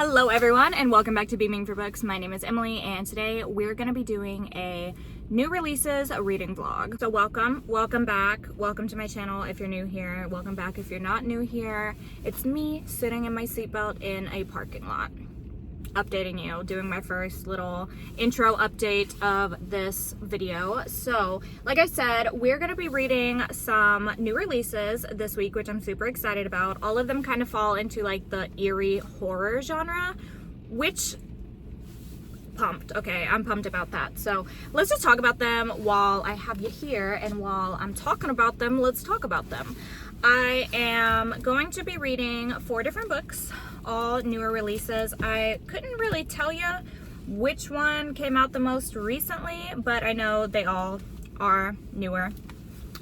Hello everyone and welcome back to Beaming for Books. My name is Emily and today we're going to be doing a new releases reading vlog. So welcome back. Welcome to my channel if you're new here. Welcome back if you're not new here. It's me sitting in my seatbelt in a parking lot, updating you, doing my first little intro update of this video. So like I said, we're going to be reading some new releases this week, which I'm super excited about. All of them kind of fall into like the eerie horror genre, which I'm pumped about that. So let's just talk about them while I have you here, and while I'm talking about them, let's talk about them. I am going to be reading 4 different books, all newer releases. I couldn't really tell you which one came out the most recently, but I know they all are newer,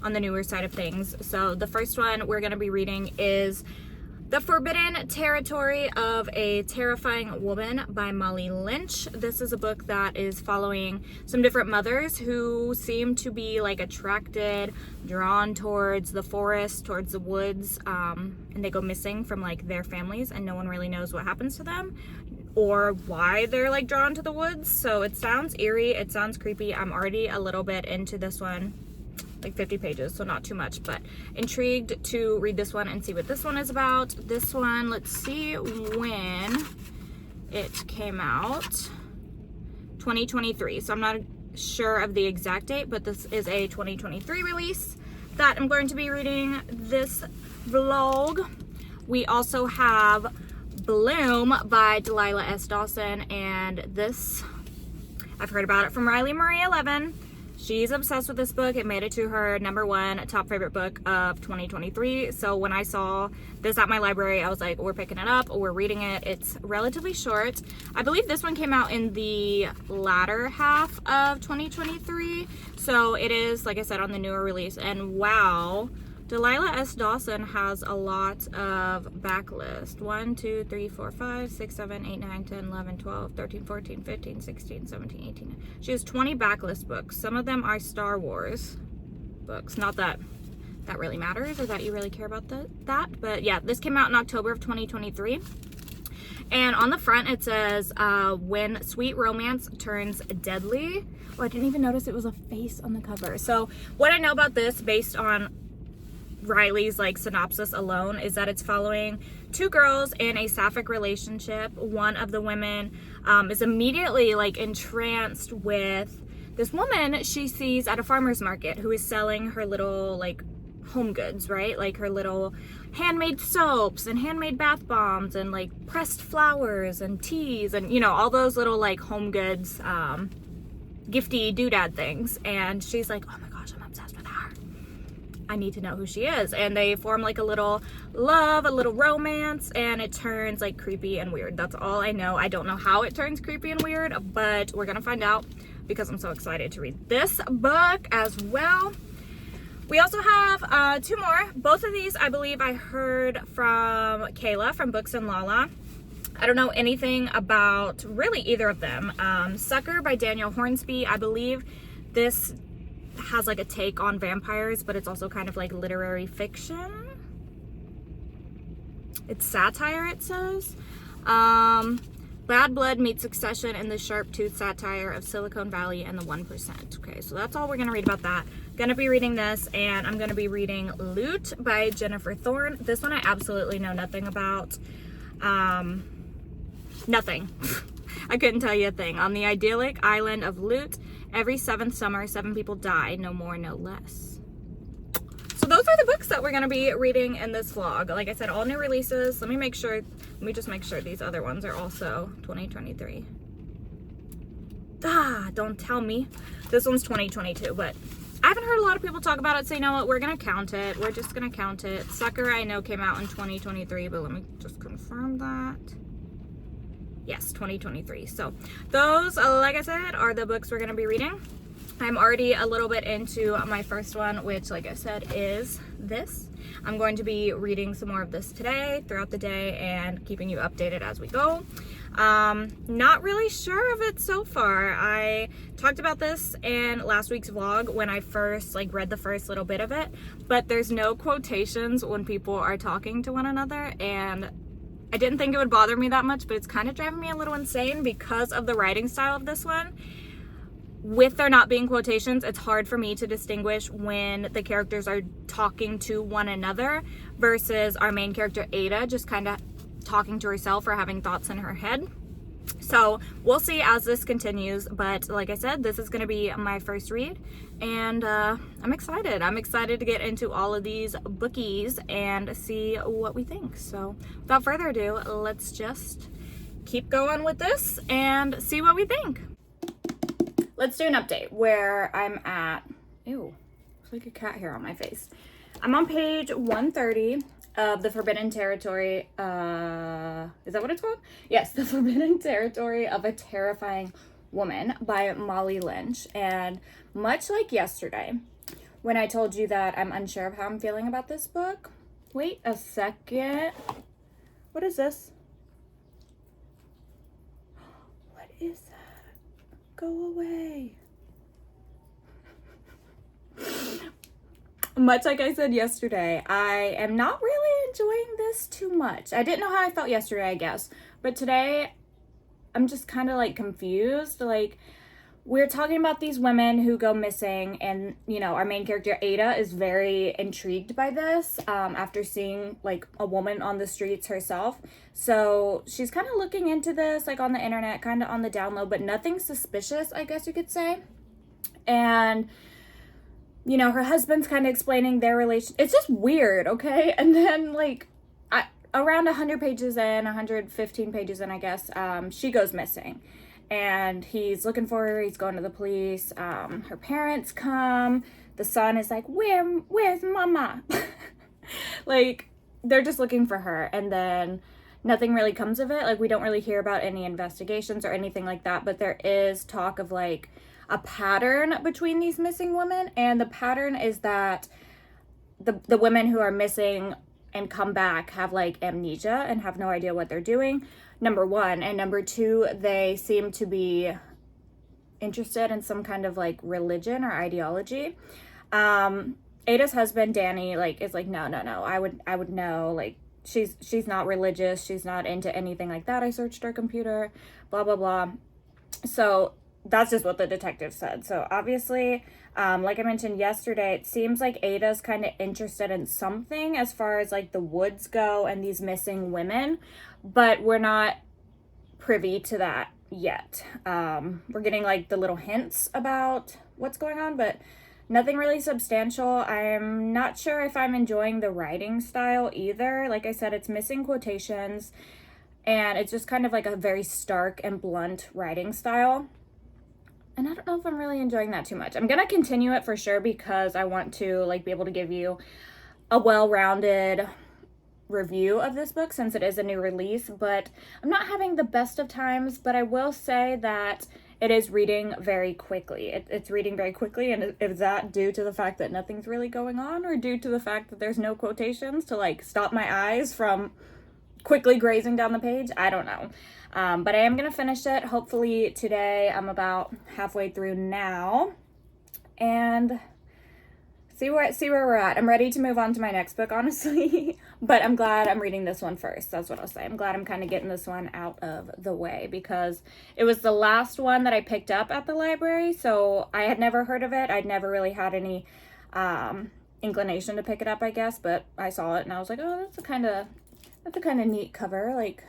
on the newer side of things. So the first one we're going to be reading is The Forbidden Territory of a Terrifying Woman by Molly Lynch. This is a book that is following some different mothers who seem to be like attracted, drawn towards the forest, towards the woods, and they go missing from like their families and no one really knows what happens to them or why they're like drawn to the woods. So it sounds eerie, it sounds creepy. I'm already a little bit into this one, like 50 pages, so not too much, but intrigued to read this one and see what this one is about. This one, let's see when it came out. 2023, so I'm not sure of the exact date, but this is a 2023 release that I'm going to be reading this vlog. We also have Bloom by Delilah S. Dawson, and this, I've heard about it from Riley Marie 11. She's obsessed with this book. It made it to her #1 top favorite book of 2023. So when I saw this at my library, I was like, we're picking it up, we're reading it. It's relatively short. I believe this one came out in the latter half of 2023. So it is, like I said, on the newer release. And wow, Delilah S. Dawson has a lot of backlist. 1, 2, 3, 4, 5, 6, 7, 8, 9, 10, 11, 12, 13, 14, 15, 16, 17, 18. She has 20 backlist books. Some of them are Star Wars books. Not that that really matters or that you really care about that. But yeah, this came out in October of 2023. And on the front it says, when sweet romance turns deadly. Oh, I didn't even notice it was a face on the cover. So what I know about this based on Riley's like synopsis alone is that it's following 2 girls in a sapphic relationship. One of the women is immediately like entranced with this woman she sees at a farmer's market who is selling her little like home goods, right? Like her little handmade soaps and handmade bath bombs and like pressed flowers and teas and, you know, all those little like home goods, gifty doodad things. And she's like, oh my gosh, I'm obsessed with her. I need to know who she is. And they form like a little love, a little romance, and it turns like creepy and weird. That's all I know. I don't know how it turns creepy and weird, but we're gonna find out because I'm so excited to read this book as well. We also have 2 more. Both of these I believe I heard from Kayla from Books and Lala. I don't know anything about really either of them. Sucker by Daniel Hornsby. I believe this has like a take on vampires, but it's also kind of like literary fiction. It's satire, it says. Bad Blood meets Succession in the sharp-toothed satire of Silicon Valley and the 1%. Okay, so that's all we're gonna read about that. Gonna be reading this, and I'm gonna be reading Loot by Jennifer Thorne. This one I absolutely know nothing about. Nothing. I couldn't tell you a thing. On the idyllic island of Loot, every 7th summer, 7 people die, no more, no less. So those are the books that we're going to be reading in this vlog. Like I said, all new releases. Let me just make sure these other ones are also 2023. Don't tell me. This one's 2022, but I haven't heard a lot of people talk about it, so you know what? We're going to count it. We're just going to count it. Sucker, I know, came out in 2023, but let me just confirm that. Yes, 2023. So those, like I said, are the books we're going to be reading. I'm already a little bit into my first one, which, like I said, is this. I'm going to be reading some more of this today, throughout the day, and keeping you updated as we go. Not really sure of it so far. I talked about this in last week's vlog when I first read the first little bit of it, but there's no quotations when people are talking to one another, and I didn't think it would bother me that much, but it's kind of driving me a little insane because of the writing style of this one. With there not being quotations, it's hard for me to distinguish when the characters are talking to one another versus our main character Ada just kind of talking to herself or having thoughts in her head. So we'll see as this continues, but like I said, this is going to be my first read, and I'm excited. I'm excited to get into all of these bookies and see what we think. So without further ado, let's just keep going with this and see what we think. Let's do an update where I'm at. Ew, it's like a cat hair on my face. I'm on page 130 of The Forbidden Territory. Is that what it's called? Yes, The Forbidden Territory of a Terrifying Woman by Molly Lynch. And much like yesterday, when I told you that I'm unsure of how I'm feeling about this book. Wait a second. What is this? What is that? Go away. Much like I said yesterday, I am not really enjoying this too much. I didn't know how I felt yesterday, I guess. But today, I'm just kind of like confused. Like, we're talking about these women who go missing, and, you know, our main character, Ada, is very intrigued by this after seeing, like, a woman on the streets herself. So she's kind of looking into this, like, on the internet, kind of on the down low, but nothing suspicious, I guess you could say. And, you know, her husband's kind of explaining their relation. It's just weird, okay? And then, like, around 100 pages in, 115 pages in, I guess, she goes missing. And he's looking for her. He's going to the police. Her parents come. The son is like, where's mama? Like, they're just looking for her. And then nothing really comes of it. Like, we don't really hear about any investigations or anything like that. But there is talk of, like, a pattern between these missing women. And the pattern is that the women who are missing and come back have, like, amnesia and have no idea what they're doing. Number one. And number two, they seem to be interested in some kind of, like, religion or ideology. Ada's husband, Danny, like, is like, no, I would know, like, she's not religious, she's not into anything like that. I searched her computer, blah, blah, blah. So that's just what the detective said. So obviously, like I mentioned yesterday, it seems like Ada's kind of interested in something as far as, like, the woods go and these missing women, but we're not privy to that yet. We're getting, like, the little hints about what's going on, but nothing really substantial. I'm not sure if I'm enjoying the writing style either. Like I said, it's missing quotations, and it's just kind of like a very stark and blunt writing style. And I don't know if I'm really enjoying that too much. I'm going to continue it for sure because I want to, like, be able to give you a well-rounded review of this book since it is a new release, but I'm not having the best of times. But I will say that it is reading very quickly. It's reading very quickly, and is that due to the fact that nothing's really going on, or due to the fact that there's no quotations to, like, stop my eyes from quickly grazing down the page? I don't know. But I am going to finish it hopefully today. I'm about halfway through now, and see where we're at. I'm ready to move on to my next book, honestly, but I'm glad I'm reading this one first. That's what I'll say. I'm glad I'm kind of getting this one out of the way because it was the last one that I picked up at the library, so I had never heard of it. I'd never really had any inclination to pick it up, I guess, but I saw it and I was like, oh, that's a kind of neat cover, like,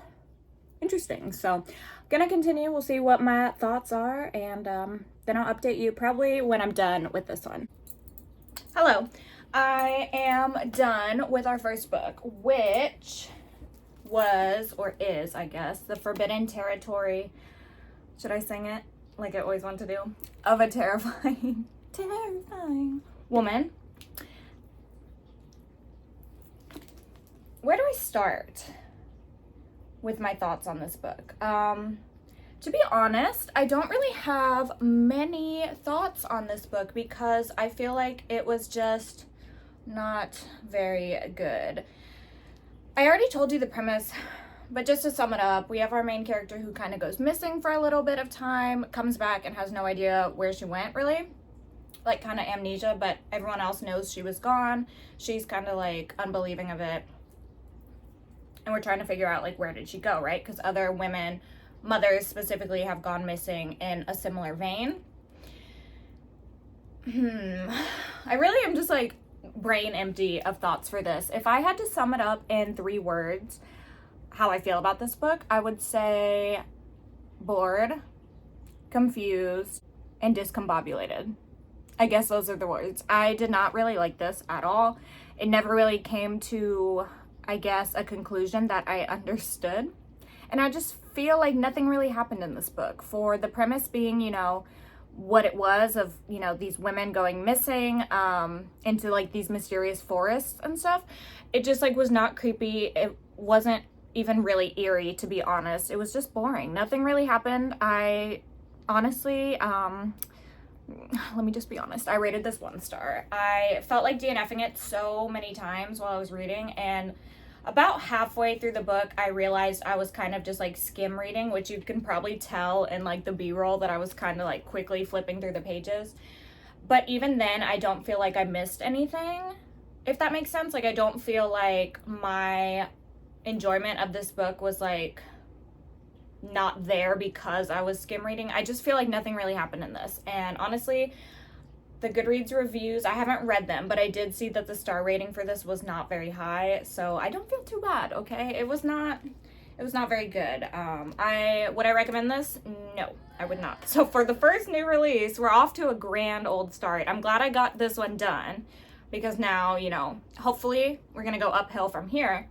interesting. So I'm gonna continue. We'll see what my thoughts are, and then I'll update you probably when I'm done with this one. Hello, I am done with our first book, which was, or is, I guess, The Forbidden Territory. Should I sing it like I always want to do? Of a terrifying woman. Where do I start with my thoughts on this book? To be honest, I don't really have many thoughts on this book because I feel like it was just not very good. I already told you the premise, but just to sum it up, we have our main character who kind of goes missing for a little bit of time, comes back and has no idea where she went, really. Like, kind of amnesia, but everyone else knows she was gone. She's kind of, like, unbelieving of it. and we're trying to figure out like where did she go, right? Because other women, mothers specifically, have gone missing in a similar vein. I really am just like brain empty of thoughts for this. If I had to sum it up in 3 words, how I feel about this book, I would say bored, confused, and discombobulated. I guess those are the words. I did not really like this at all. It never really came to, I guess, a conclusion that I understood. And I just feel like nothing really happened in this book. For the premise being, you know, what it was of, you know, these women going missing into like these mysterious forests and stuff. It just like was not creepy. It wasn't even really eerie, to be honest. It was just boring. Nothing really happened. I honestly, let me just be honest. I rated this 1 star. I felt like DNFing it so many times while I was reading, and about halfway through the book, I realized I was kind of just like skim reading, which you can probably tell in like the B-roll that I was kind of like quickly flipping through the pages. But even then, I don't feel like I missed anything, if that makes sense. Like, I don't feel like my enjoyment of this book was like not there because I was skim reading. I just feel like nothing really happened in this. And honestly, the Goodreads reviews, I haven't read them, but I did see that the star rating for this was not very high, so I don't feel too bad, okay? It was not very good. Would I recommend this? No, I would not. So for the first new release, we're off to a grand old start. I'm glad I got this one done, because now, you know, hopefully we're gonna go uphill from here.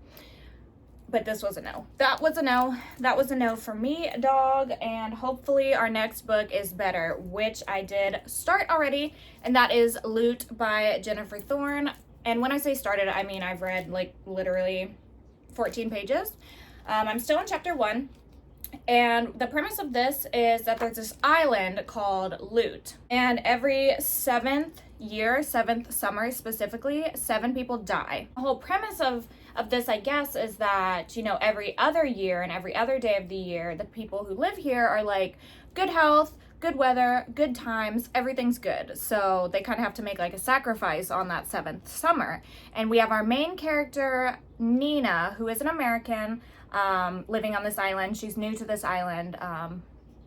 But this was a no. That was a no. That was a no for me, dog. And hopefully our next book is better, which I did start already, and that is Loot by Jennifer Thorne. And when I say started, I mean I've read like literally 14 pages. I'm still in chapter 1. And the premise of this is that there's this island called Loot. And every 7th year, 7th summer specifically, 7 people die. The whole premise of this, I guess, is that, you know, every other year and every other day of the year, the people who live here are like good health, good weather, good times, everything's good. So they kind of have to make like a sacrifice on that 7th summer. And we have our main character, Nina, who is an American, living on this island. She's new to this island.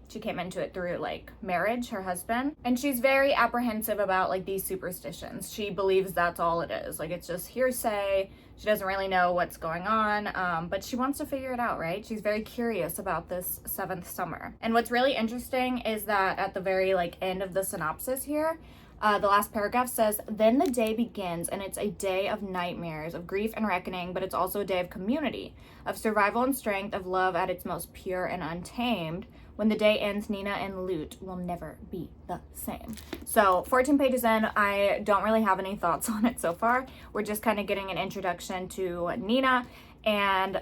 She came into it through like marriage, her husband, and she's very apprehensive about like these superstitions. She believes that's all it is. Like, it's just hearsay. She doesn't really know what's going on, but she wants to figure it out, right? She's very curious about this 7th summer. And what's really interesting is that at the very like end of the synopsis here, the last paragraph says, "Then the day begins, and it's a day of nightmares, of grief and reckoning, but it's also a day of community, of survival and strength, of love at its most pure and untamed. When the day ends, Nina and Loot will never be the same." So 14 pages in, I don't really have any thoughts on it so far. We're just kind of getting an introduction to Nina, and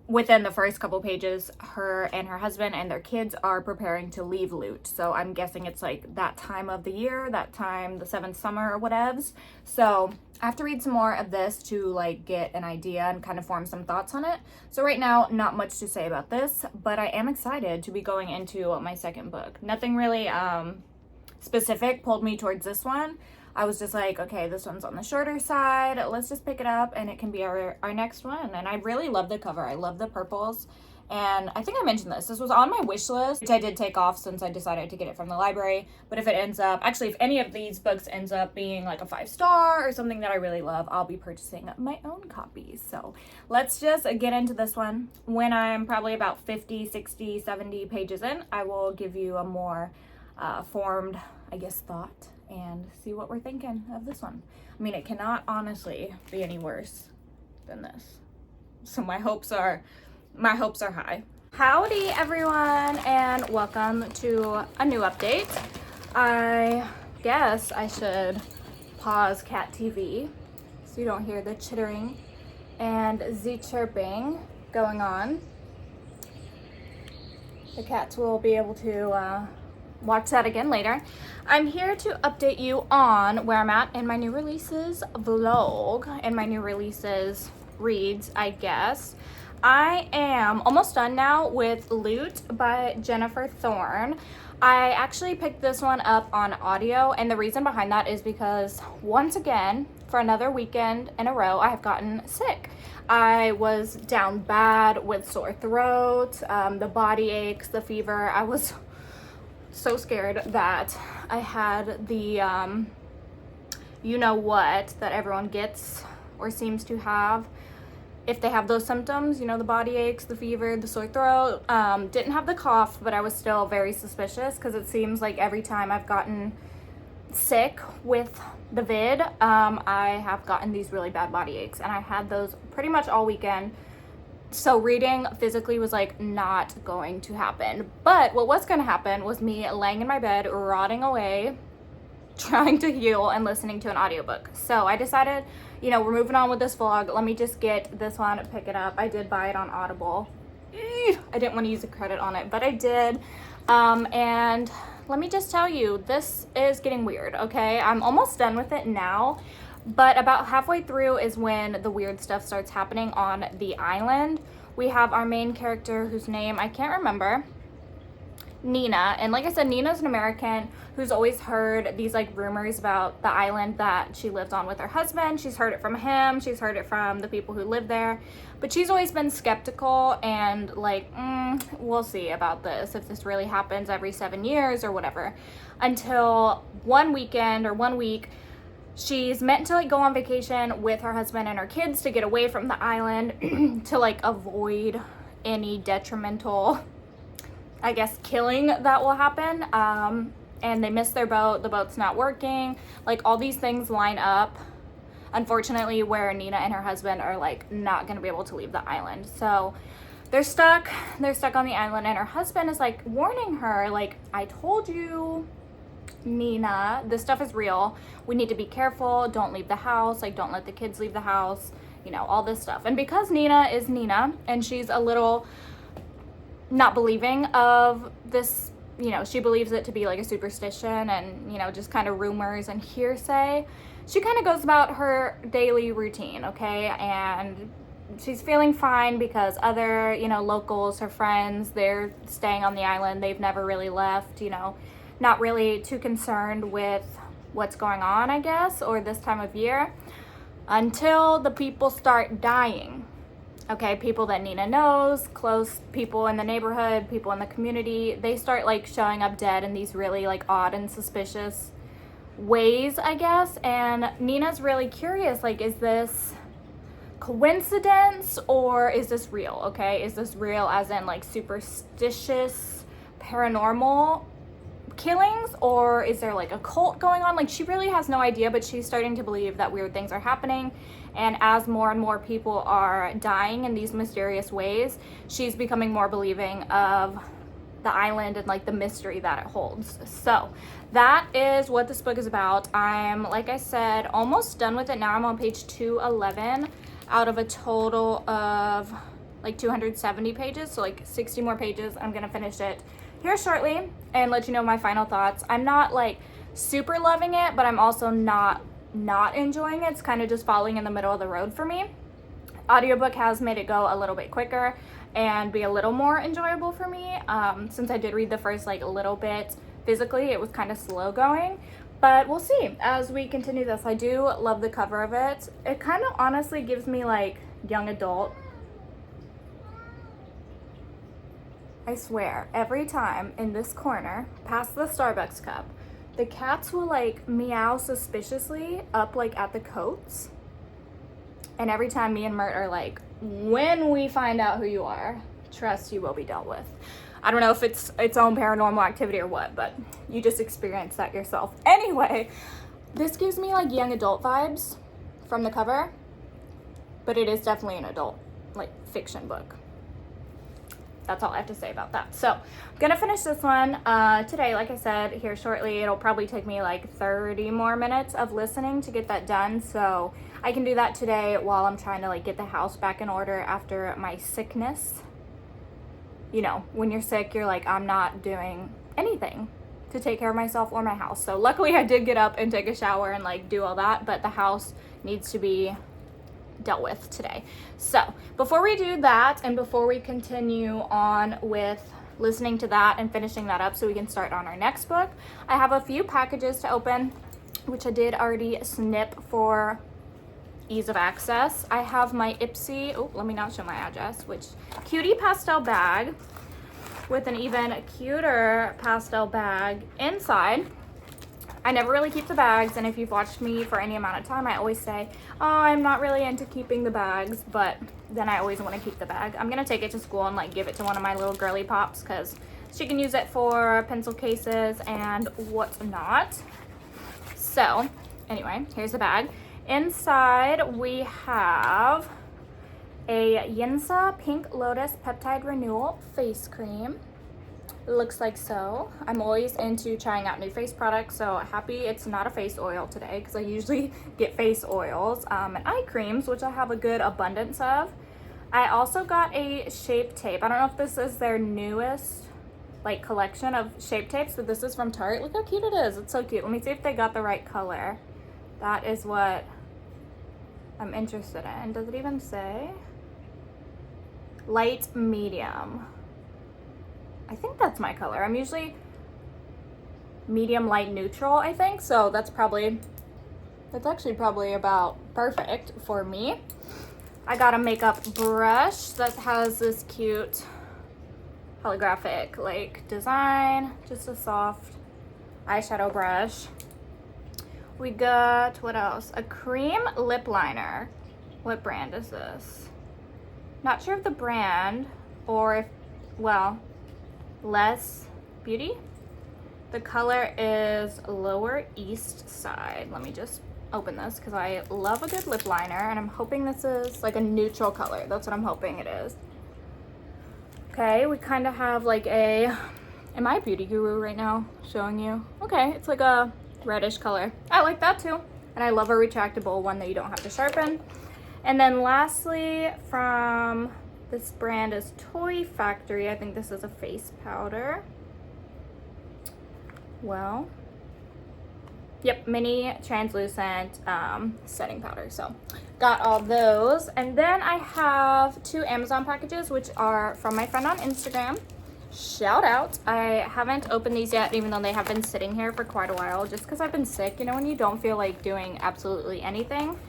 within the first couple pages, her and her husband and their kids are preparing to leave Loot. So I'm guessing it's like that time of the year, that time, the 7th summer or whatevs. So I have to read some more of this to like get an idea and kind of form some thoughts on it. So right now, not much to say about this, but I am excited to be going into my second book. Nothing really specific pulled me towards this one. I was just like, okay, this one's on the shorter side. Let's just pick it up and it can be our next one. And I really love the cover. I love the purples. And I think I mentioned this. This was on my wish list, which I did take off since I decided to get it from the library. But if it ends up, actually, if any of these books ends up being like a 5-star or something that I really love, I'll be purchasing my own copies. So let's just get into this one. When I'm probably about 50, 60, 70 pages in, I will give you a more formed, I guess, thought and see what we're thinking of this one. I mean, it cannot honestly be any worse than this. So my hopes are high. Howdy everyone, and welcome to a new update. I guess I should pause cat TV so you don't hear the chittering and the chirping going on. The cats will be able to watch that again later. I'm here to update you on where I'm at in my new releases vlog and my new releases reads, I guess. I am almost done now with Loot by Jennifer Thorne. I actually picked this one up on audio, and the reason behind that is because once again, for another weekend in a row, I have gotten sick. I was down bad with sore throat, the body aches, the fever. I was so scared that I had the you know what that everyone gets or seems to have if they have those symptoms, you know, the body aches, the fever, the sore throat. Didn't have the cough, but I was still very suspicious because it seems like every time I've gotten sick with the vid, I have gotten these really bad body aches, and I had those pretty much all weekend. So reading physically was like not going to happen. But what was going to happen was me laying in my bed, rotting away, trying to heal and listening to an audiobook. So I decided, you know, we're moving on with this vlog. Let me just get this one, pick it up. I did buy it on Audible. I didn't want to use a credit on it, but I did. And let me just tell you, this is getting weird, okay? I'm almost done with it now, but about halfway through is when the weird stuff starts happening on the island. We have our main character whose name I can't remember, Nina, and like I said, Nina's an American who's always heard these like rumors about the island that she lived on with her husband. She's heard it from him, she's heard it from the people who live there, but she's always been skeptical and like, we'll see about this, if this really happens every 7 years or whatever, until one weekend or 1 week she's meant to like go on vacation with her husband and her kids to get away from the island to like avoid any detrimental, I guess, killing that will happen. And they miss their boat, the boat's not working, like all these things line up, unfortunately, where Nina and her husband are like not gonna be able to leave the island. So they're stuck on the island, and her husband is like warning her, like, I told you, Nina, this stuff is real, we need to be careful, don't leave the house, like don't let the kids leave the house, you know, all this stuff. And because Nina is Nina and she's a little not believing of this, you know, she believes it to be like a superstition and, you know, just kind of rumors and hearsay, she kind of goes about her daily routine, okay? And she's feeling fine because other, you know, locals, her friends, they're staying on the island, they've never really left, you know, not really too concerned with what's going on, I guess, or this time of year, until the people start dying. Okay, people that Nina knows, close people in the neighborhood, people in the community, they start like showing up dead in these really like odd and suspicious ways, I guess. And Nina's really curious, like, is this coincidence or is this real? Okay, is this real as in like superstitious, paranormal killings, or is there like a cult going on? Like, she really has no idea, but she's starting to believe that weird things are happening. And as more and more people are dying in these mysterious ways, she's becoming more believing of the island and like the mystery that it holds. So that is what this book is about. I'm, like I said, almost done with it now. I'm on page 211 out of a total of like 270 pages, so like 60 more pages. I'm gonna finish it here shortly and let you know my final thoughts. I'm not like super loving it, but I'm also not enjoying it. It's kind of just falling in the middle of the road for me. Audiobook has made it go a little bit quicker and be a little more enjoyable for me. Since I did read the first like a little bit physically, it was kind of slow going, but we'll see as we continue this. I do love the cover of it. It kind of honestly gives me like young adult. I swear, every time in this corner past the Starbucks cup, the cats will like meow suspiciously up like at the coats. And every time me and Mert are like, when we find out who you are, trust you will be dealt with. I don't know if it's its own paranormal activity or what, but you just experience that yourself. Anyway, this gives me like young adult vibes from the cover, but it is definitely an adult like fiction book. That's all I have to say about that. So I'm gonna finish this one today, like I said, here shortly. It'll probably take me like 30 more minutes of listening to get that done. So I can do that today while I'm trying to like get the house back in order after my sickness. You know, when you're sick, you're like, I'm not doing anything to take care of myself or my house. So luckily I did get up and take a shower and like do all that, but the house needs to be dealt with today. So before we do that, and before we continue on with listening to that and finishing that up so we can start on our next book, I have a few packages to open, which I did already snip for ease of access. I have my Ipsy, oh, let me not show my address, which cutie pastel bag with an even cuter pastel bag inside. I never really keep the bags, and if you've watched me for any amount of time, I always say, oh, I'm not really into keeping the bags, but then I always want to keep the bag. I'm gonna take it to school and like give it to one of my little girly pops because she can use it for pencil cases and whatnot. So anyway, here's the bag. Inside we have a Yinsa Pink Lotus Peptide Renewal Face Cream. It looks like so. I'm always into trying out new face products, so happy it's not a face oil today because I usually get face oils and eye creams, which I have a good abundance of. I also got a Shape Tape. I don't know if this is their newest like collection of Shape Tapes, but this is from Tarte. Look how cute it is. It's so cute. Let me see if they got the right color. That is what I'm interested in. Does it even say? Light medium. I think that's my color. I'm usually medium, light, neutral, I think. So that's actually probably about perfect for me. I got a makeup brush that has this cute holographic like design, just a soft eyeshadow brush. We got, what else? A cream lip liner. What brand is this? Not sure of the brand, or if, well, Less Beauty. The color is Lower East Side. Let me just open this because I love a good lip liner, and I'm hoping this is like a neutral color. That's what I'm hoping it is. Okay, we kind of have like a, am I a beauty guru right now showing you? Okay, it's like a reddish color. I like that too. And I love a retractable one that you don't have to sharpen. And then lastly, from this brand is Toy Factory. I think this is a face powder. Well, yep, mini translucent setting powder. So got all those. And then I have 2 Amazon packages, which are from my friend on Instagram. Shout out. I haven't opened these yet, even though they have been sitting here for quite a while, just because I've been sick. You know, when you don't feel like doing absolutely anything.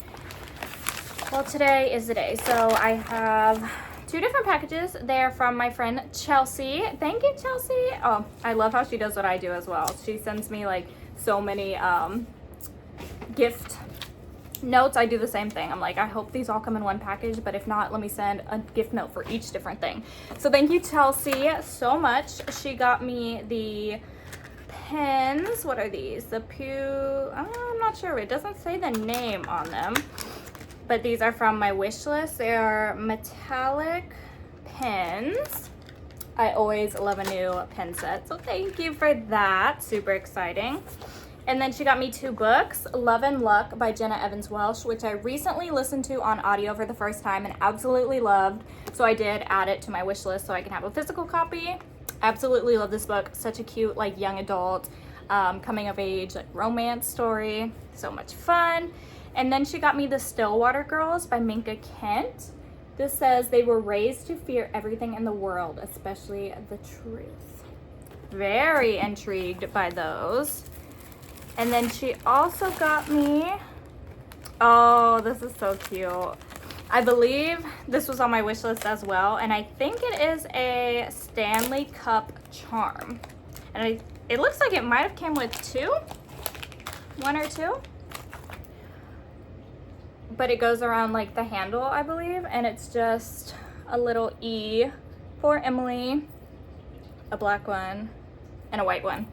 Well, today is the day. So I have 2 different packages. They're from my friend Chelsea. Thank you, Chelsea. Oh, I love how she does what I do as well. She sends me like so many gift notes. I do the same thing. I'm like, I hope these all come in one package, but if not, let me send a gift note for each different thing. So thank you, Chelsea, so much. She got me the pens. What are these? The I'm not sure. It doesn't say the name on them, but these are from my wish list. They are metallic pens. I always love a new pen set, so thank you for that. Super exciting. And then she got me 2 books, Love and Luck by Jenna Evans Welsh, which I recently listened to on audio for the first time and absolutely loved. So I did add it to my wish list so I can have a physical copy. Absolutely love this book. Such a cute, like, young adult, coming of age, like, romance story. So much fun. And then she got me The Stillwater Girls by Minka Kent. This says they were raised to fear everything in the world, especially the truth. Very intrigued by those. And then she also got me, oh, this is so cute. I believe this was on my wish list as well, and I think it is a Stanley Cup charm. And it looks like it might have came with 1 or 2. But it goes around like the handle, I believe, and it's just a little E for Emily, a black one, and a white one.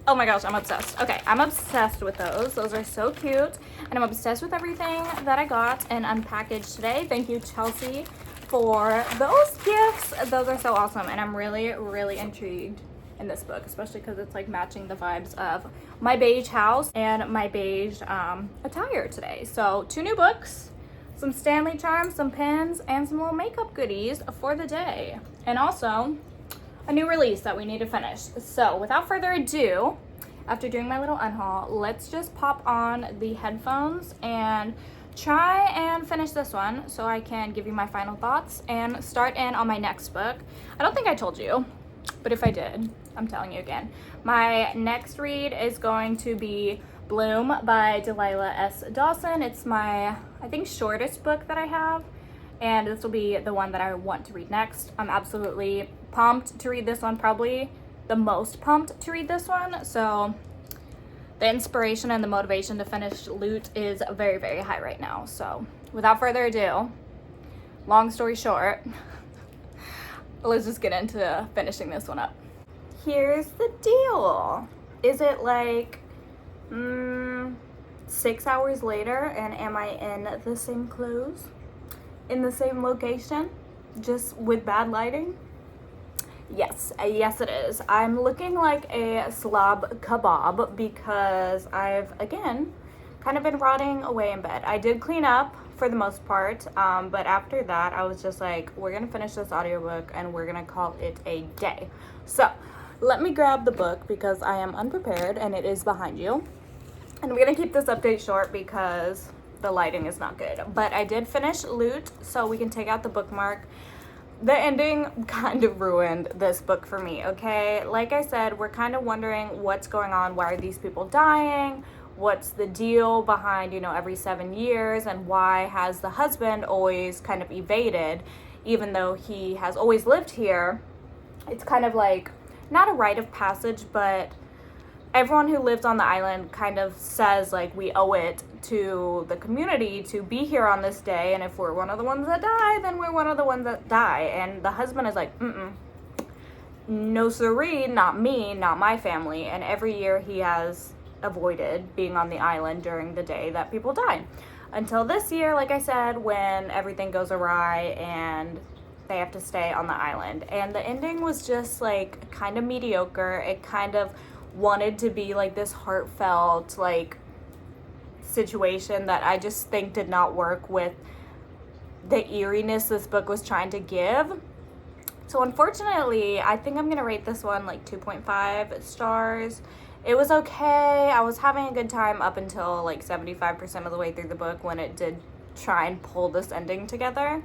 Oh my gosh, I'm obsessed. Okay, I'm obsessed with those. Those are so cute. And I'm obsessed with everything that I got and unpackaged today. Thank you, Chelsea, for those gifts. Those are so awesome. And I'm really, really intrigued in this book, especially because it's like matching the vibes of my beige house and my beige attire today. So 2 new books, some Stanley charms, some pens, and some little makeup goodies for the day. And also a new release that we need to finish. So without further ado, after doing my little unhaul, let's just pop on the headphones and try and finish this one so I can give you my final thoughts and start in on my next book. I don't think I told you, but if I did, I'm telling you again. My next read is going to be Bloom by Delilah S. Dawson. It's my, I think, shortest book that I have, and this will be the one that I want to read next. I'm absolutely pumped to read this one, probably the most pumped to read this one. So the inspiration and the motivation to finish Loot is very, very high right now. So without further ado, long story short, let's just get into finishing this one up. Here's the deal. Is it like 6 hours later, and am I in the same clothes, in the same location, just with bad lighting? Yes, yes it is. I'm looking like a slab kebab because I've, again, kind of been rotting away in bed. I did clean up for the most part, but after that I was just like, we're gonna finish this audiobook and we're gonna call it a day. So let me grab the book because I am unprepared, and it is behind you. And I'm gonna keep this update short because the lighting is not good. But I did finish Loot, so we can take out the bookmark. The ending kind of ruined this book for me, okay? Like I said, we're kind of wondering what's going on. Why are these people dying? What's the deal behind, you know, every 7 years? And why has the husband always kind of evaded, even though he has always lived here? It's kind of like, not a rite of passage, but everyone who lives on the island kind of says, like, we owe it to the community to be here on this day, and if we're one of the ones that die, then we're one of the ones that die. And the husband is like, no siree, not me, not my family. And every year he has avoided being on the island during the day that people die. Until this year, like I said, when everything goes awry and they have to stay on the island. And the ending was just like kind of mediocre. It kind of wanted to be like this heartfelt like situation that I just think did not work with the eeriness this book was trying to give. So unfortunately, I think I'm gonna rate this one like 2.5 stars. It was okay. I was having a good time up until like 75% of the way through the book when it did try and pull this ending together.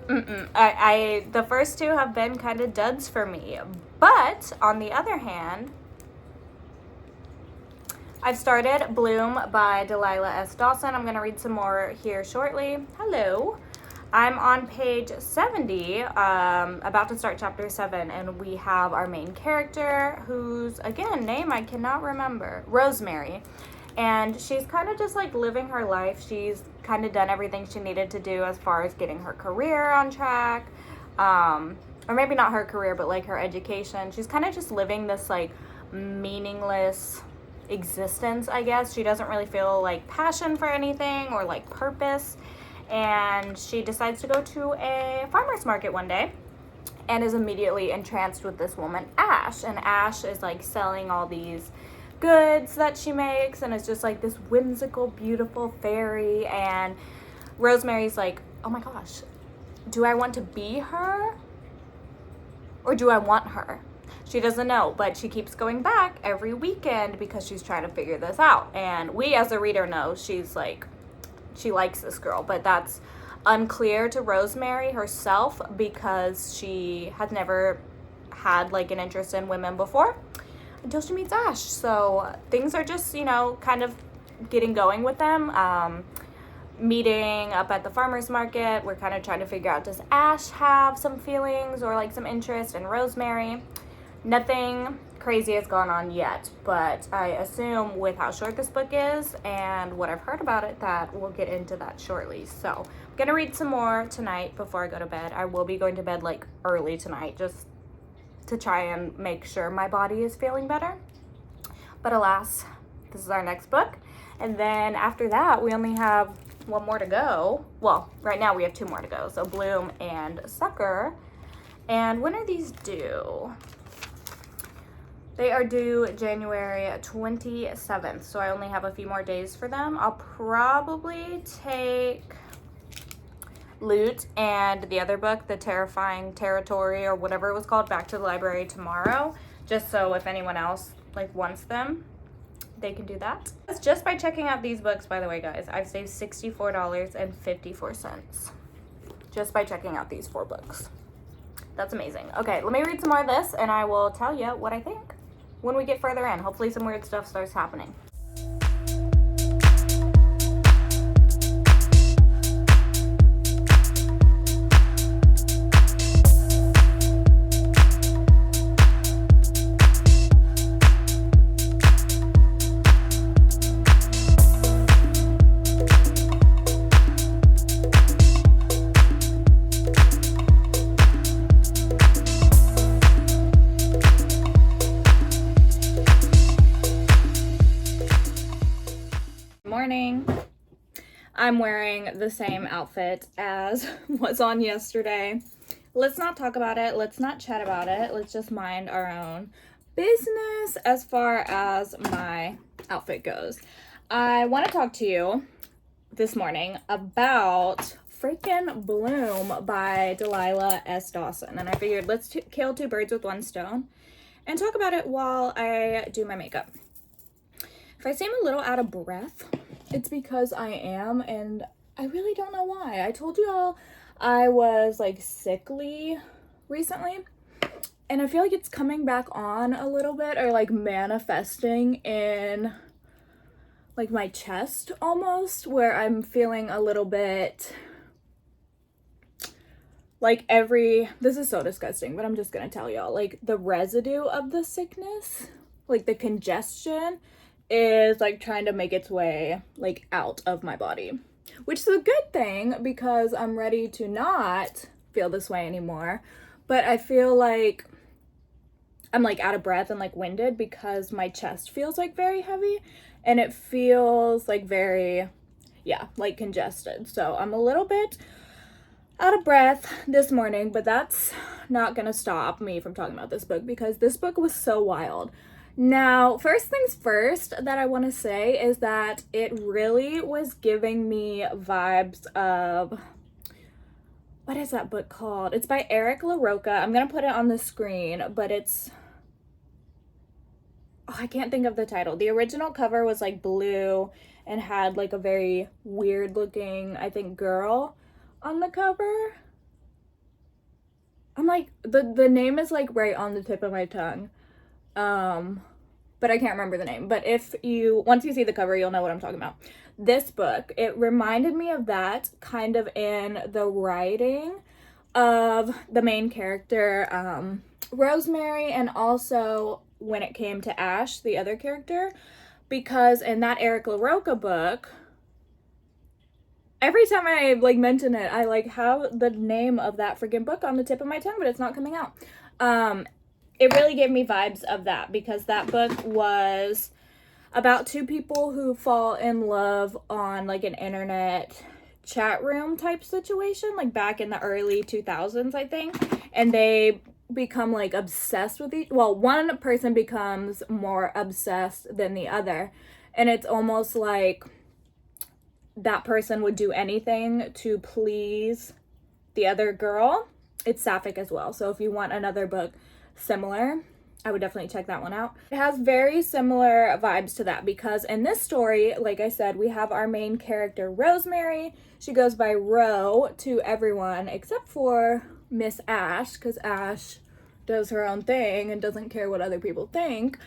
The first two have been kind of duds for me. But on the other hand, I've started Bloom by Delilah S. Dawson. I'm going to read some more here shortly. Hello. I'm on page 70, about to start chapter 7, and we have our main character, whose, again, name I cannot remember, Rosemary. And she's kind of just like living her life. She's kind of done everything she needed to do as far as getting her career on track. Or maybe not her career, but like her education. She's kind of just living this like meaningless existence, I guess. She doesn't really feel like passion for anything or like purpose. And she decides to go to a farmer's market one day and is immediately entranced with this woman, Ash. And Ash is like selling all these goods that she makes, and it's just like this whimsical, beautiful fairy. And Rosemary's like, oh my gosh, do I want to be her or do I want her? She doesn't know, but she keeps going back every weekend because she's trying to figure this out. And we as a reader know she's like, she likes this girl, but that's unclear to Rosemary herself because she has never had like an interest in women before until she meets Ash. So things are just, you know, kind of getting going with them. Meeting up at the farmer's market, we're kind of trying to figure out, does Ash have some feelings or like some interest in Rosemary? Nothing crazy has gone on yet, but I assume with how short this book is and what I've heard about it that we'll get into that shortly. So I'm gonna read some more tonight before I go to bed. I will be going to bed like early tonight just to try and make sure my body is feeling better. But alas, this is our next book. And then after that, we only have one more to go. Well, right now we have 2 more to go. So Bloom and Sucker. And when are these due? They are due January 27th. So I only have a few more days for them. I'll probably take Loot and the other book, The Terrifying Territory or whatever it was called, back to the library tomorrow, just so if anyone else like wants them. they can do that. Just by checking out these books, by the way, guys, I've saved $64.54 just by checking out these 4 books. That's amazing. Okay, let me read some more of this and I will tell you what I think when we get further in. Hopefully some weird stuff starts happening. Morning. I'm wearing the same outfit as was on yesterday. Let's not talk about it. Let's not chat about it. Let's just mind our own business as far as my outfit goes. I want to talk to you this morning about freaking Bloom by Delilah S. Dawson. And I figured let's kill 2 birds with 1 stone and talk about it while I do my makeup. If I seem a little out of breath, it's because I am, and I really don't know why. I told you all I was like sickly recently, and I feel like it's coming back on a little bit, or like manifesting in like my chest almost, where I'm feeling a little bit like this is so disgusting, but I'm just gonna tell y'all, like the residue of the sickness, like the congestion, is like trying to make its way like out of my body, which is a good thing because I'm ready to not feel this way anymore. But I feel like I'm like out of breath and like winded because my chest feels like very heavy and it feels like very, yeah, like congested. So I'm a little bit out of breath this morning, but that's not gonna stop me from talking about this book because this book was so wild. Now, first things first that I want to say is that it really was giving me vibes of, what is that book called? It's by Eric LaRocca. I'm going to put it on the screen, but it's, oh, I can't think of the title. The original cover was like blue and had like a very weird looking, I think, girl on the cover. I'm like, the name is like right on the tip of my tongue. But I can't remember the name. But once you see the cover, you'll know what I'm talking about. This book, it reminded me of that kind of in the writing of the main character, Rosemary, and also when it came to Ash, the other character, because in that Eric LaRocca book, every time I like mention it, I like have the name of that freaking book on the tip of my tongue, but it's not coming out. It really gave me vibes of that because that book was about 2 people who fall in love on like an internet chat room type situation, like back in the early 2000s, I think. And they become like obsessed with one person becomes more obsessed than the other. And it's almost like that person would do anything to please the other girl. It's sapphic as well. So if you want another book similar, I would definitely check that one out. It has very similar vibes to that because in this story, like I said, we have our main character Rosemary. She goes by Ro to everyone except for Miss Ash, because Ash does her own thing and doesn't care what other people think,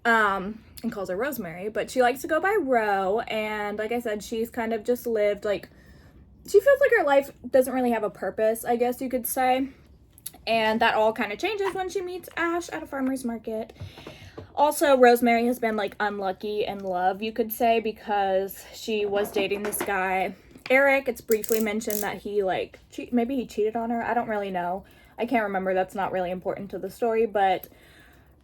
and calls her Rosemary. But she likes to go by Ro, and like I said, she's kind of just lived like, she feels like her life doesn't really have a purpose, I guess you could say. And that all kind of changes when she meets Ash at a farmer's market. Also, Rosemary has been like unlucky in love, you could say, because she was dating this guy, Eric. It's briefly mentioned that he like, maybe he cheated on her. I don't really know. I can't remember. That's not really important to the story, but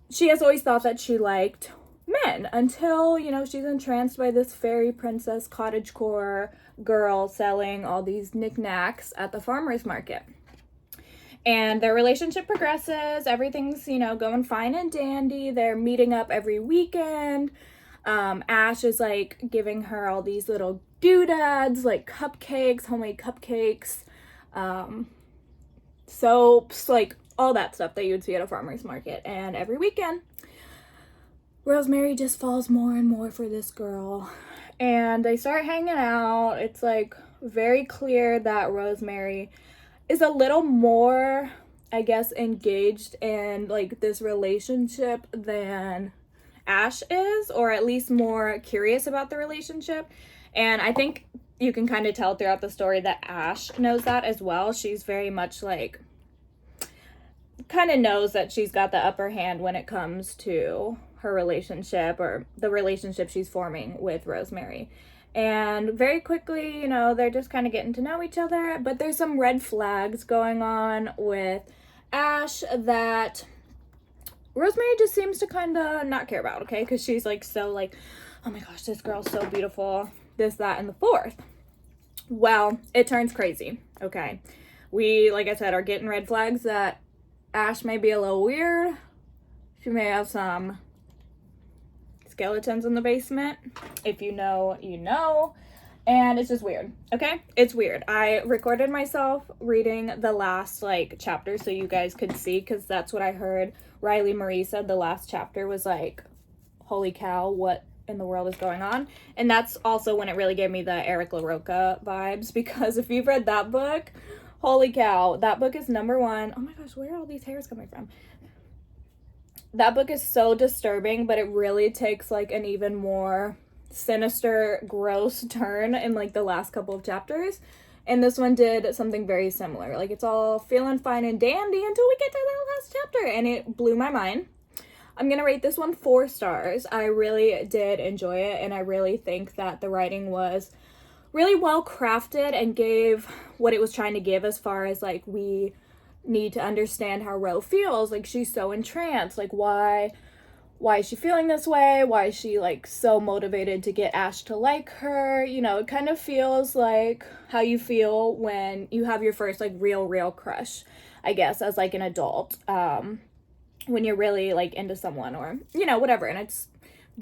she has always thought that she liked men until, you know, she's entranced by this fairy princess cottagecore girl selling all these knickknacks at the farmer's market. And their relationship progresses. Everything's, you know, going fine and dandy. They're meeting up every weekend. Ash is like giving her all these little doodads, like cupcakes, homemade cupcakes, soaps, like all that stuff that you would see at a farmer's market. And every weekend, Rosemary just falls more and more for this girl. And they start hanging out. It's like very clear that Rosemary is a little more, I guess, engaged in like this relationship than Ash is, or at least more curious about the relationship. And I think you can kind of tell throughout the story that Ash knows that as well. She's very much like, kind of knows that she's got the upper hand when it comes to her relationship, or the relationship she's forming with Rosemary. And very quickly, you know, they're just kind of getting to know each other, but there's some red flags going on with Ash that Rosemary just seems to kind of not care about, okay? Because she's like, so like, oh my gosh, this girl's so beautiful, this, that, and the fourth. Well, it turns crazy, okay? We, like I said, are getting red flags that Ash may be a little weird. She may have some skeletons in the basement. If you know, you know. And it's just weird, okay? It's weird. I recorded myself reading the last, like, chapter so you guys could see, because that's what I heard Riley Marie said. The last chapter was like, holy cow, what in the world is going on? And that's also when it really gave me the Eric LaRocca vibes, because if you've read that book, holy cow, that book is number one. Oh my gosh, where are all these hairs coming from? That book is so disturbing, but it really takes like an even more sinister, gross turn in like the last couple of chapters. And this one did something very similar. Like, it's all feeling fine and dandy until we get to that last chapter, and it blew my mind. I'm gonna rate this one 4 stars. I really did enjoy it, and I really think that the writing was really well crafted and gave what it was trying to give, as far as like, we need to understand how Ro feels. Like, she's so entranced. Like, why is she feeling this way? Why is she like so motivated to get Ash to like her? You know, it kind of feels like how you feel when you have your first like real crush, I guess, as like an adult, when you're really like into someone, or, you know, whatever. And it's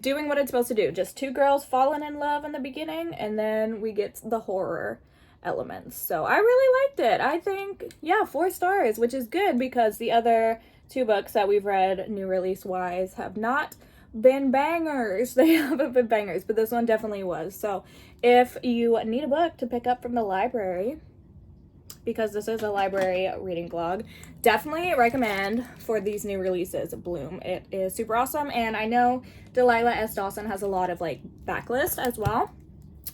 doing what it's supposed to do. Just 2 girls falling in love in the beginning, and then we get the horror elements. So I really liked it. I think, yeah, 4 stars, which is good, because the other 2 books that we've read new release wise have not been bangers. They haven't been bangers, but this one definitely was. So if you need a book to pick up from the library, because this is a library reading vlog, definitely recommend for these new releases Bloom. It is super awesome, and I know Delilah S. Dawson has a lot of like backlist as well,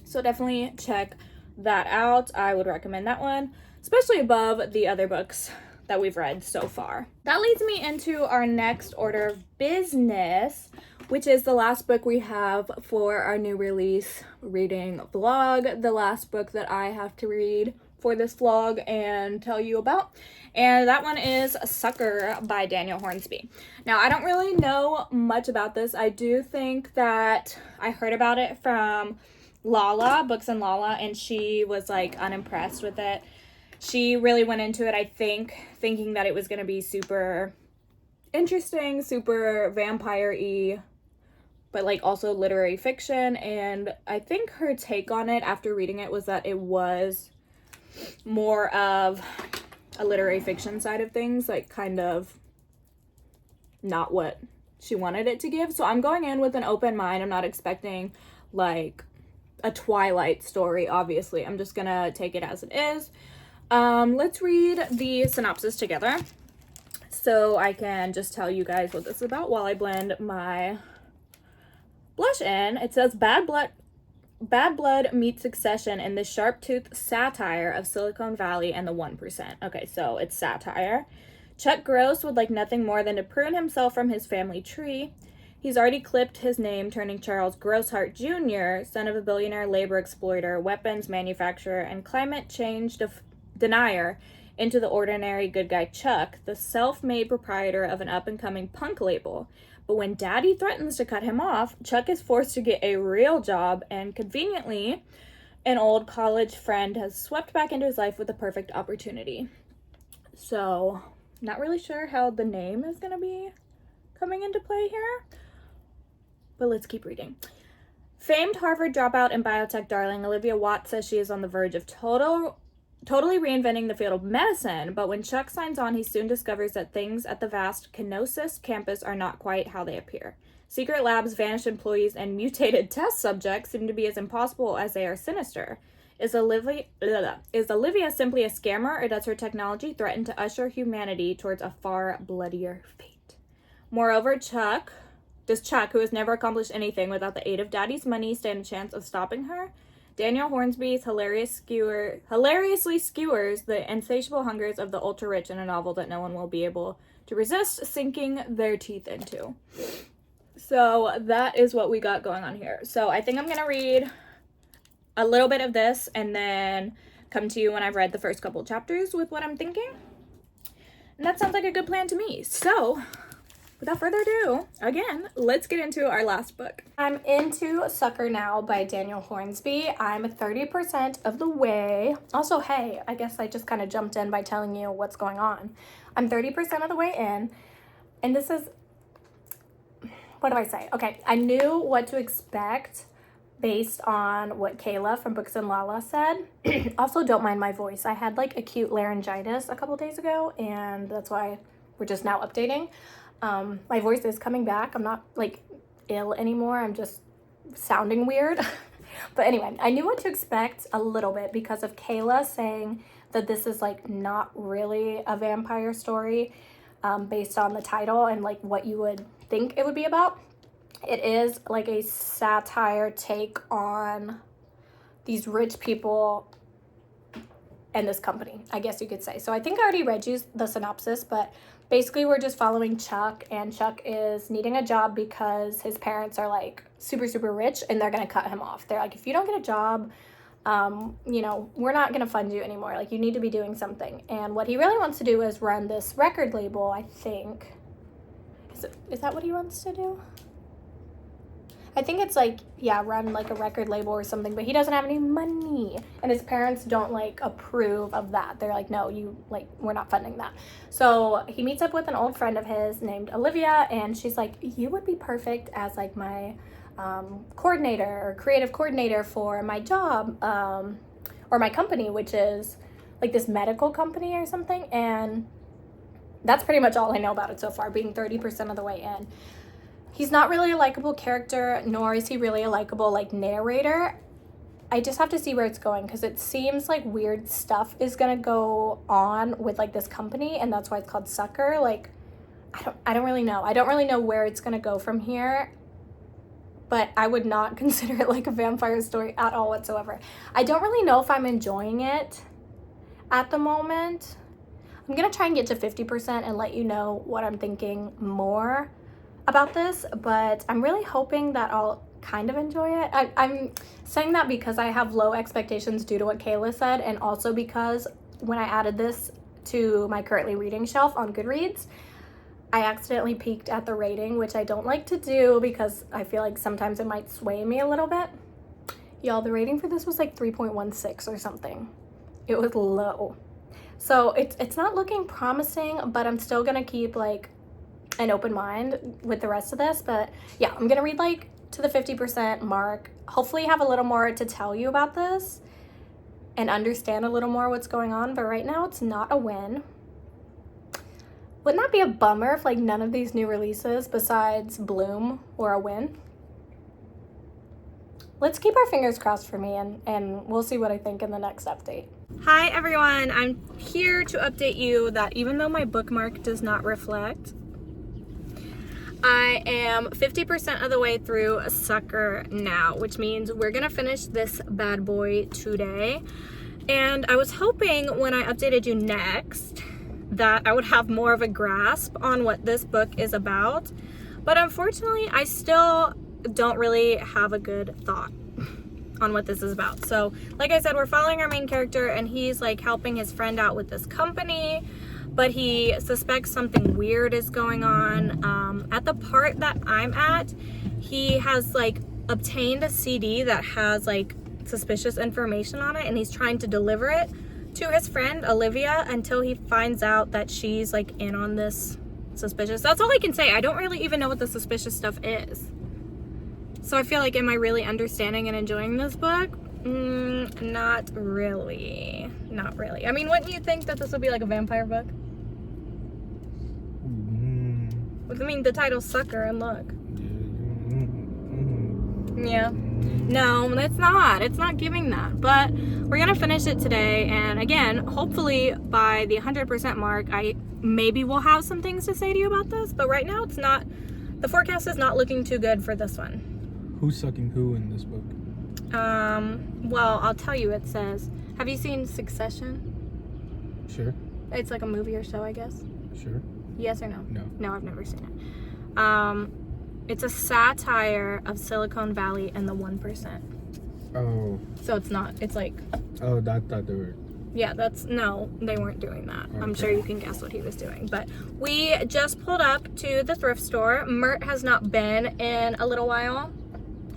so definitely check that out. I would recommend that one, especially above the other books that we've read so far. That leads me into our next order of business, which is the last book we have for our new release reading vlog, the last book that I have to read for this vlog and tell you about, and that one is Sucker by Daniel Hornsby. Now, I don't really know much about this. I do think that I heard about it from Lala, Books and Lala, and she was like unimpressed with it. She really went into it, I think, thinking that it was going to be super interesting, super vampire-y, but like also literary fiction. And I think her take on it after reading it was that it was more of a literary fiction side of things, like kind of not what she wanted it to give. So I'm going in with an open mind. I'm not expecting like a Twilight story, obviously. I'm just gonna take it as it is. Let's read the synopsis together so I can just tell you guys what this is about while I blend my blush in. It says, Bad blood meets Succession in the sharp-toothed satire of Silicon Valley and the 1%. Okay, so it's satire. Chuck Gross would like nothing more than to prune himself from his family tree. He's already clipped his name, turning Charles Grosshart Jr., son of a billionaire labor exploiter, weapons manufacturer, and climate change denier, into the ordinary good guy Chuck, the self-made proprietor of an up-and-coming punk label. But when Daddy threatens to cut him off, Chuck is forced to get a real job, and conveniently, an old college friend has swept back into his life with the perfect opportunity. So, not really sure how the name is going to be coming into play here, but let's keep reading. Famed Harvard dropout and biotech darling Olivia Watts says she is on the verge of total totally reinventing the field of medicine, but when Chuck signs on, he soon discovers that things at the vast Kenosis campus are not quite how they appear. Secret labs, vanished employees, and mutated test subjects seem to be as impossible as they are sinister. Is Olivia simply a scammer, or does her technology threaten to usher humanity towards a far bloodier fate? Moreover, does Chuck, who has never accomplished anything without the aid of Daddy's money, stand a chance of stopping her? Daniel Hornsby's hilariously skewers the insatiable hungers of the ultra-rich in a novel that no one will be able to resist sinking their teeth into. So that is what we got going on here. So I think I'm going to read a little bit of this and then come to you when I've read the first couple chapters with what I'm thinking. And that sounds like a good plan to me. So without further ado, again, let's get into our last book. I'm into Sucker now by Daniel Hornsby. I'm 30% of the way. Also, hey, I guess I just kind of jumped in by telling you what's going on. I'm 30% of the way in, and this is, what do I say? Okay, I knew what to expect based on what Kayla from Books and Lala said. Also, don't mind my voice. I had like acute laryngitis a couple days ago, and that's why we're just now updating. My voice is coming back. I'm not like ill anymore. I'm just sounding weird. But anyway, I knew what to expect a little bit because of Kayla saying that this is like not really a vampire story based on the title and like what you would think it would be about. It is like a satire take on these rich people and this company, I guess you could say. So I think I already read you the synopsis, but basically we're just following Chuck, and Chuck is needing a job because his parents are like super, super rich and they're going to cut him off. They're like, if you don't get a job, you know, we're not going to fund you anymore. Like, you need to be doing something. And what he really wants to do is run this record label, I think. Is that what he wants to do? I think it's like, yeah, run like a record label or something, but he doesn't have any money. And his parents don't like approve of that. They're like, no, we're not funding that. So he meets up with an old friend of his named Olivia, and she's like, you would be perfect as like my coordinator or creative coordinator for my job or my company, which is like this medical company or something. And that's pretty much all I know about it so far, being 30% of the way in. He's not really a likable character, nor is he really a likable like narrator. I just have to see where it's going, because it seems like weird stuff is gonna go on with like this company, and that's why it's called Sucker. Like, I don't really know. I don't really know where it's gonna go from here, but I would not consider it like a vampire story at all whatsoever. I don't really know if I'm enjoying it at the moment. I'm gonna try and get to 50% and let you know what I'm thinking more about this, but I'm really hoping that I'll kind of enjoy it. I'm saying that because I have low expectations due to what Kayla said, and also because when I added this to my currently reading shelf on Goodreads, I accidentally peeked at the rating, which I don't like to do because I feel like sometimes it might sway me a little bit. Y'all, the rating for this was like 3.16 or something. It was low. So it's not looking promising, but I'm still gonna keep like an open mind with the rest of this. But yeah, I'm gonna read like to the 50% mark, hopefully have a little more to tell you about this and understand a little more what's going on. But right now it's not a win. Wouldn't that be a bummer if like none of these new releases besides Bloom were a win? Let's keep our fingers crossed for me, and we'll see what I think in the next update. Hi everyone, I'm here to update you that even though my bookmark does not reflect, I am 50% of the way through Sucker now, which means we're gonna finish this bad boy today. And I was hoping when I updated you next that I would have more of a grasp on what this book is about, but unfortunately I still don't really have a good thought on what this is about. So like I said, we're following our main character, and he's like helping his friend out with this company, but he suspects something weird is going on. At the part that I'm at, he has like obtained a CD that has like suspicious information on it, and he's trying to deliver it to his friend Olivia until he finds out that she's like in on this suspicious. That's all I can say. I don't really even know what the suspicious stuff is. So I feel like, am I really understanding and enjoying this book? Not really. Not really. I mean, wouldn't you think that this would be like a vampire book? I mean, the title's Sucker, and look. Yeah. No, it's not. It's not giving that. But we're going to finish it today. And again, hopefully by the 100% mark, I maybe will have some things to say to you about this. But right now, it's not. The forecast is not looking too good for this one. Who's sucking who in this book? Well, I'll tell you, it says, have you seen Succession? Sure. It's like a movie or so, I guess. Sure. Yes or no? No. No, I've never seen it. It's a satire of Silicon Valley and the 1%. Oh. So it's not, it's like... Oh, that they were... Yeah, no, they weren't doing that. Okay. I'm sure you can guess what he was doing. But we just pulled up to the thrift store. Mert has not been in a little while.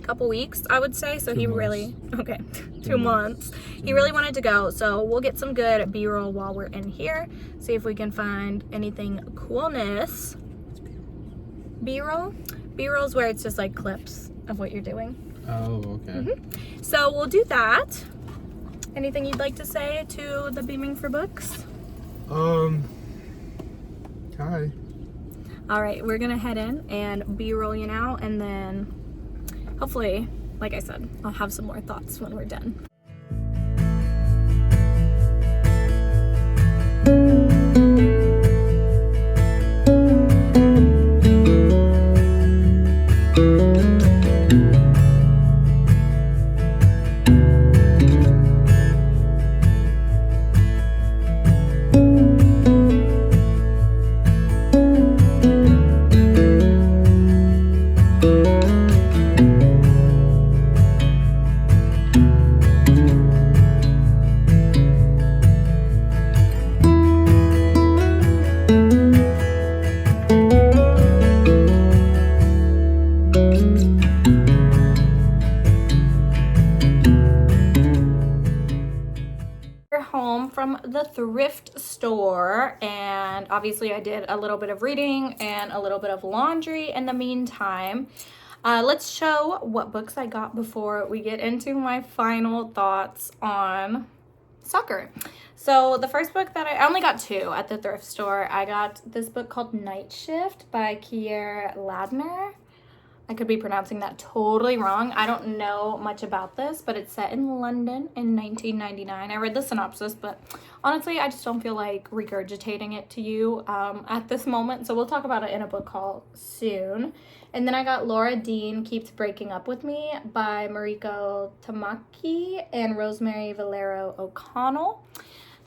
Couple weeks, I would say. So 2 months. Really... Okay, 2 months. He really wanted to go. So we'll get some good B-roll while we're in here. See if we can find anything coolness. B-roll? B-roll is where it's just like clips of what you're doing. Oh, okay. So we'll do that. Anything you'd like to say to the Beaming for Books? Hi. All right, we're gonna head in and B-roll you now, and then hopefully, like I said, I'll have some more thoughts when we're done. Home from the thrift store, and obviously I did a little bit of reading and a little bit of laundry in the meantime. Let's show what books I got before we get into my final thoughts on Sucker. So the first book that I only got 2 at the thrift store. I got this book called Night Shift by Kier Ladner. I could be pronouncing that totally wrong. I don't know much about this, but it's set in London in 1999. I read the synopsis, but honestly, I just don't feel like regurgitating it to you at this moment. So we'll talk about it in a book haul soon. And then I got Laura Dean Keeps Breaking Up With Me by Mariko Tamaki and Rosemary Valero O'Connell.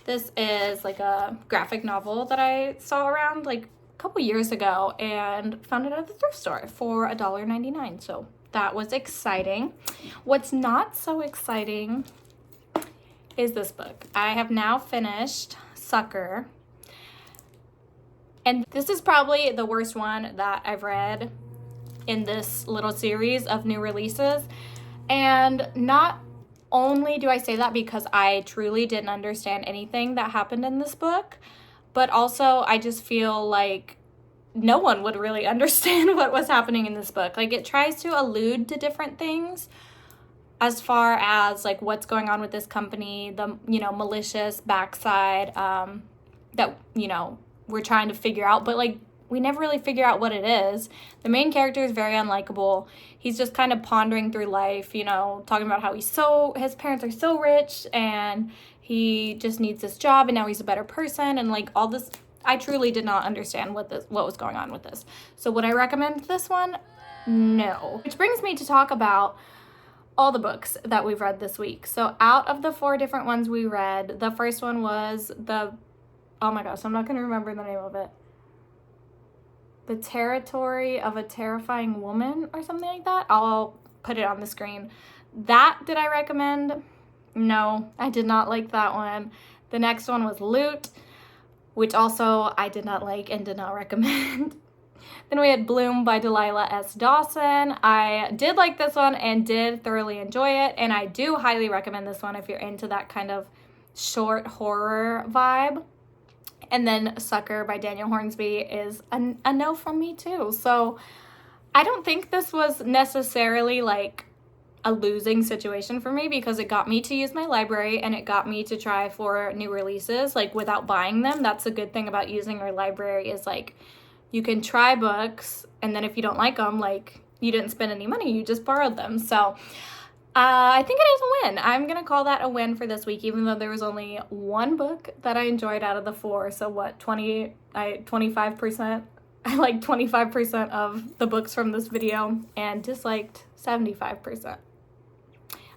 This is like a graphic novel that I saw around like couple years ago and found it at the thrift store for $1.99. So that was exciting. What's not so exciting is this book. I have now finished Sucker, and this is probably the worst one that I've read in this little series of new releases. And not only do I say that because I truly didn't understand anything that happened in this book, but also I just feel like no one would really understand what was happening in this book. Like, it tries to allude to different things as far as like what's going on with this company, the, you know, malicious backside that, you know, we're trying to figure out, but like we never really figure out what it is. The main character is very unlikable. He's just kind of pondering through life, you know, talking about how his parents are so rich and he just needs this job and now he's a better person and like all this. I truly did not understand what was going on with this. So would I recommend this one? No. Which brings me to talk about all the books that we've read this week. So out of the 4 different ones we read, the first one was oh my gosh, I'm not going to remember the name of it. The Territory of a Terrifying Woman or something like that. I'll put it on the screen. That did I recommend? No, I did not like that one. The next one was Loot, which also I did not like and did not recommend. Then we had Bloom by Delilah S. Dawson. I did like this one and did thoroughly enjoy it, and I do highly recommend this one if you're into that kind of short horror vibe. And then Sucker by Daniel Hornsby is a no from me too. So I don't think this was necessarily like a losing situation for me because it got me to use my library and it got me to try for new releases like without buying them. That's a good thing about using your library is like you can try books and then if you don't like them, like you didn't spend any money, you just borrowed them. So I think it is a win. I'm gonna call that a win for this week, even though there was only one book that I enjoyed out of the 4. So what, 25%? I liked 25% of the books from this video and disliked 75%.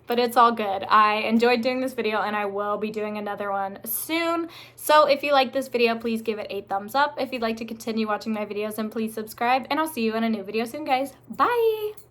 But it's all good. I enjoyed doing this video and I will be doing another one soon. So if you like this video, please give it a thumbs up. If you'd like to continue watching my videos, then please subscribe and I'll see you in a new video soon, guys. Bye!